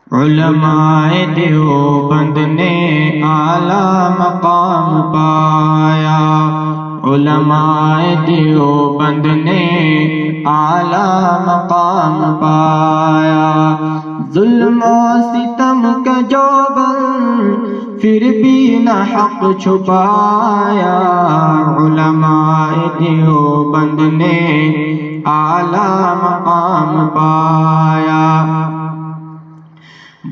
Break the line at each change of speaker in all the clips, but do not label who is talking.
علماء دیوبند نے اعلیٰ مقام پایا، علماء دیوبند نے اعلیٰ مقام پایا، ظلم و ستم کا جو بن پھر بھی نہ حق چھپایا، علماء دیوبند نے اعلیٰ مقام پایا۔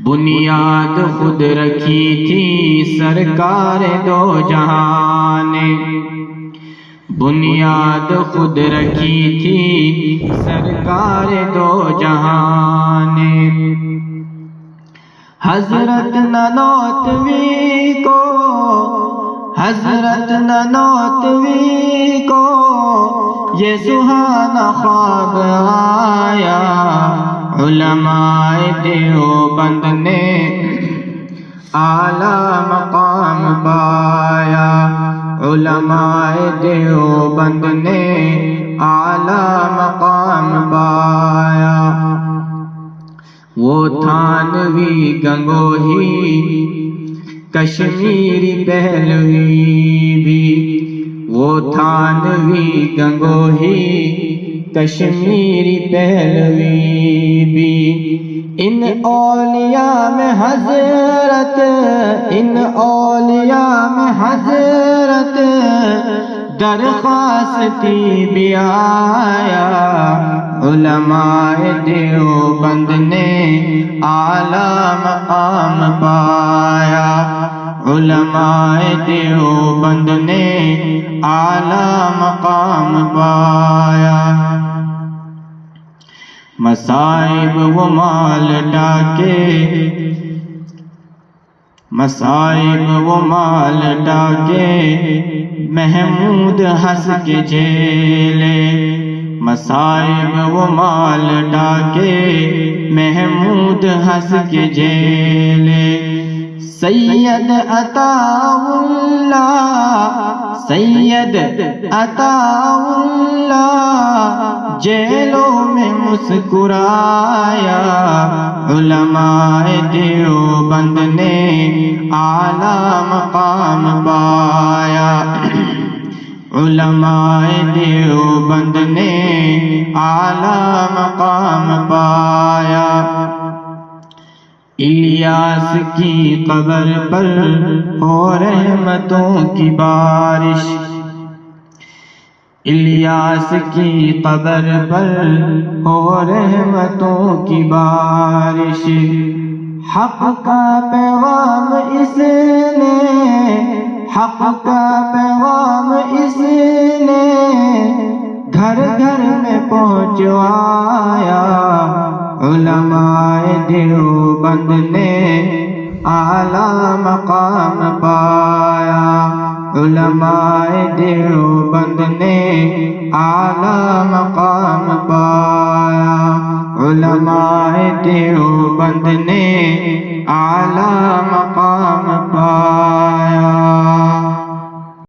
بنیاد خود رکھی تھی سرکار دو جہاں نے، بنیاد خود رکھی تھی سرکار دو جہاں نے، حضرت ننوتوی کو، حضرت ننوتوی کو یہ سہانا خواب آیا، علماء دیوبند نے اعلیٰ مقام پایا، علماء دیوبند نے اعلیٰ مقام پایا۔ وہ تھانوی گنگوہی کشمیری پہلوی بھی، وہ تھانوی گنگوہی کشمیری پہلوی بھی، ان اولیاء میں حضرت، ان اولیاء میں حضرت درخواستی بھی آیا، علماء دیوبند نے اعلیٰ مقام پایا، علماء دیوبند نے اعلیٰ مقام پایا۔ مصائب و مال ڈاکے، مصائب و مال ڈاکے محمود ہنس کے جھیلے، مصائب و مال ڈاکے محمود ہنس کے جھیلے، سید عطا اللہ، سید عطا اللہ جیلوں میں مسکرایا، علماء دیوبند نے اعلیٰ مقام پایا، علماء دیوبند نے اعلیٰ مقام پایا۔ الیاس کی قبر پر ہو رحمتوں کی بارش، الیاس کی قبر پر ہو رحمتوں کی بارش، حق کا پیغام اس نے، حق کا پیغام اس نے گھر گھر میں پہنچوایا، علماء دیوبند نے اعلیٰ مقام پایا، علماء دیوبند نے اعلیٰ مقام